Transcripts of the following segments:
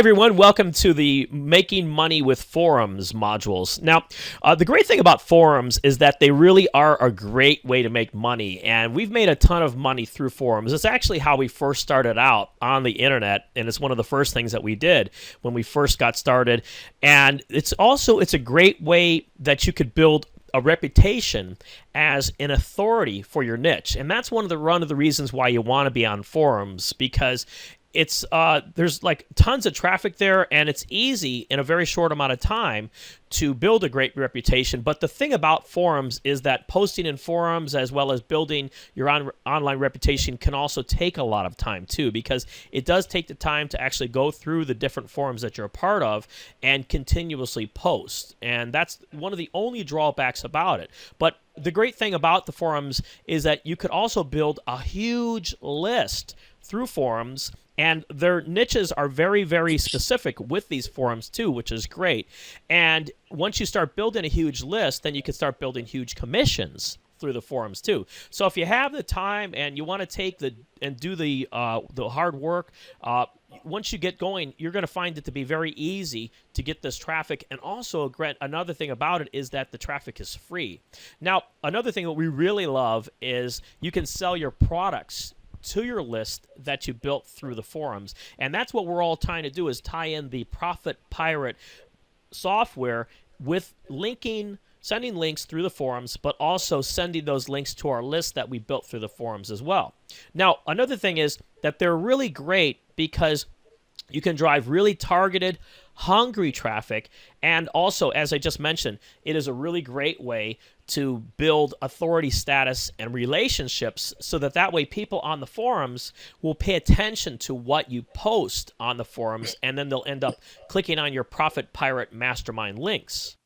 everyone. Welcome to the Making Money with Forums modules. Now, the great thing about forums is that they really are a great way to make money, and we've made a ton of money through forums. It's actually how we first started out on the internet, and it's one of the first things that we did when we first got started. And it's a great way that you could build a reputation as an authority for your niche. And that's one of the reasons why you want to be on forums, because it's there's like tons of traffic there, and it's easy in a very short amount of time to build a great reputation. But the thing about forums is that posting in forums as well as building your online reputation can also take a lot of time too, because it does take the time to actually go through the different forums that you're a part of and continuously post. And that's one of the only drawbacks about it. But the great thing about the forums is that you could also build a huge list through forums, and their niches are very, very specific with these forums too, which is great. And once you start building a huge list, then you can start building huge commissions through the forums too. So if you have the time and you want to take do the hard work, once you get going, you're going to find it to be very easy to get this traffic. And also, another thing about it is that the traffic is free. Now, another thing that we really love is you can sell your products to your list that you built through the forums. And that's what we're all trying to do, is tie in the Profit Pirate software with sending links through the forums, but also sending those links to our list that we built through the forums as well. Now, another thing is that they're really great because you can drive really targeted, hungry traffic. And also, as I just mentioned, it is a really great way to build authority status and relationships, so that way people on the forums will pay attention to what you post on the forums, and then they'll end up clicking on your Profit Pirate Mastermind links.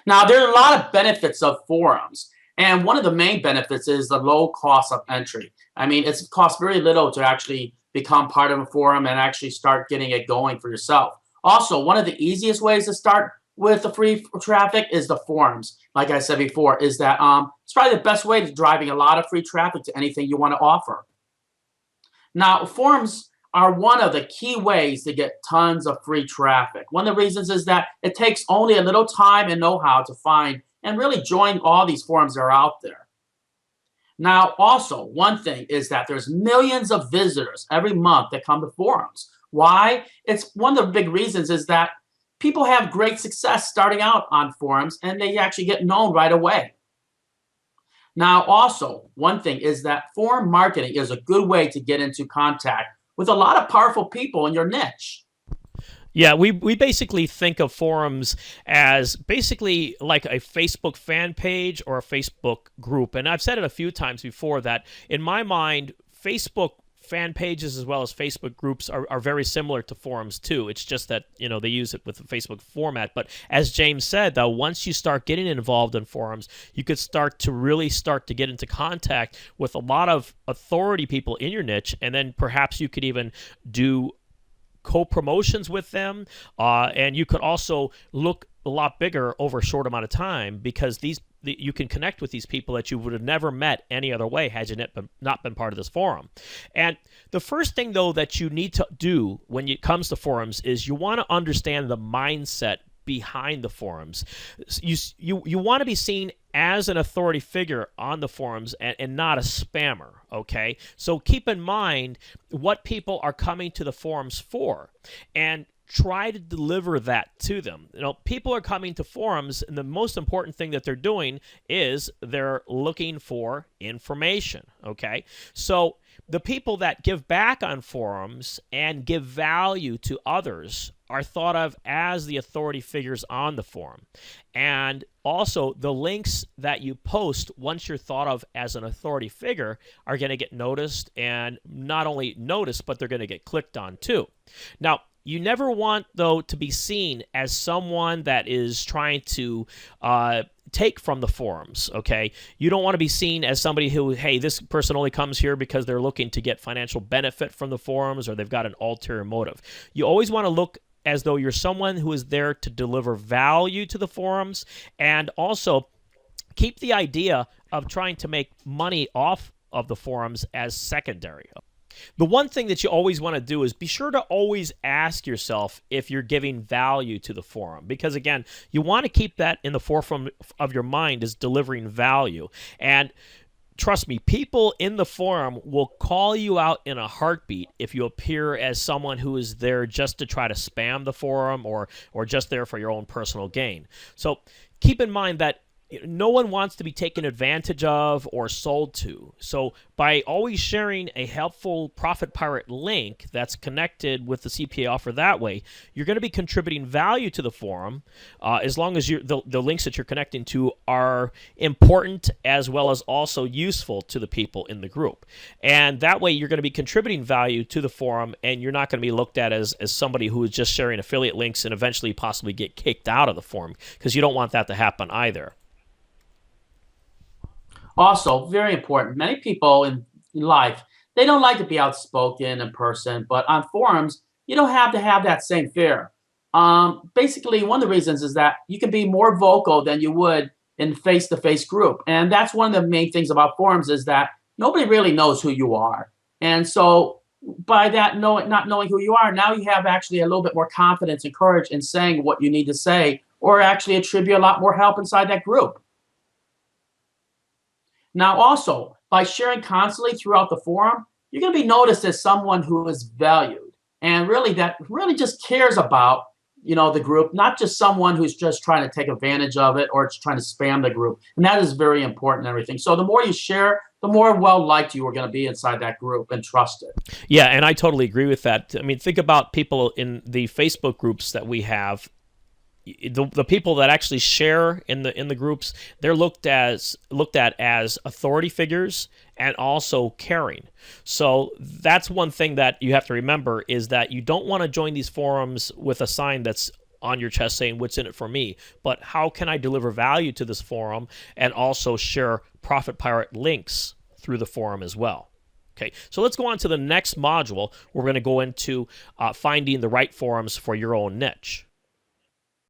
Now, there are a lot of benefits of forums, and one of the main benefits is the low cost of entry. I mean, it costs very little to actually become part of a forum and actually start getting it going for yourself. Also, one of the easiest ways to start with the free traffic is the forums. Like I said before, is that it's probably the best way to driving a lot of free traffic to anything you want to offer. Now, forums are one of the key ways to get tons of free traffic. One of the reasons is that it takes only a little time and know-how to find and really join all these forums that are out there. Now, also, one thing is that there's millions of visitors every month that come to forums. Why? It's one of the big reasons is that people have great success starting out on forums, and they actually get known right away. Now, also, one thing is that forum marketing is a good way to get into contact with a lot of powerful people in your niche. Yeah, we basically think of forums as basically like a Facebook fan page or a Facebook group. And I've said it a few times before that in my mind, Facebook fan pages as well as Facebook groups are very similar to forums too. It's just that, they use it with the Facebook format. But as James said, though, once you start getting involved in forums, you could start to get into contact with a lot of authority people in your niche, and then perhaps you could even do co-promotions with them, and you could also look a lot bigger over a short amount of time, because you can connect with these people that you would have never met any other way had you not been part of this forum. And the first thing, though, that you need to do when it comes to forums is you want to understand the mindset behind the forums. You want to be seen as an authority figure on the forums and not a spammer, okay? So keep in mind what people are coming to the forums for, and try to deliver that to them. People are coming to forums, and the most important thing that they're doing is they're looking for information, okay? So the people that give back on forums and give value to others are thought of as the authority figures on the forum. And also, the links that you post once you're thought of as an authority figure are going to get noticed, and not only noticed, but they're going to get clicked on too. Now, you never want, though, to be seen as someone that is trying to take from the forums, okay? You don't want to be seen as somebody who, hey, this person only comes here because they're looking to get financial benefit from the forums, or they've got an ulterior motive. You always want to look as though you're someone who is there to deliver value to the forums, and also keep the idea of trying to make money off of the forums as secondary. The one thing that you always want to do is be sure to always ask yourself if you're giving value to the forum, because again, you want to keep that in the forefront of your mind as delivering value. And trust me, people in the forum will call you out in a heartbeat if you appear as someone who is there just to try to spam the forum, or just there for your own personal gain. So keep in mind that no one wants to be taken advantage of or sold to. So by always sharing a helpful Profit Pirate link that's connected with the CPA offer that way, you're going to be contributing value to the forum, as long as the links that you're connecting to are important as well as also useful to the people in the group. And that way you're going to be contributing value to the forum, and you're not going to be looked at as somebody who is just sharing affiliate links and eventually possibly get kicked out of the forum, because you don't want that to happen either. Also, very important, many people in life, they don't like to be outspoken in person, but on forums, you don't have to have that same fear. Basically, one of the reasons is that you can be more vocal than you would in face-to-face group. And that's one of the main things about forums, is that nobody really knows who you are. And so by that not knowing who you are, now you have actually a little bit more confidence and courage in saying what you need to say, or actually attribute a lot more help inside that group. Now, also, by sharing constantly throughout the forum, you're going to be noticed as someone who is valued, and really that really just cares about, the group, not just someone who's just trying to take advantage of it or just trying to spam the group. And that is very important and everything. So the more you share, the more well-liked you are going to be inside that group and trusted. Yeah, and I totally agree with that. I mean, think about people in the Facebook groups that we have. The people that actually share in the groups, they're looked at as authority figures and also caring. So that's one thing that you have to remember, is that you don't want to join these forums with a sign that's on your chest saying, "What's in it for me?" But how can I deliver value to this forum and also share Profit Pirate links through the forum as well? Okay, so let's go on to the next module. We're going to go into finding the right forums for your own niche.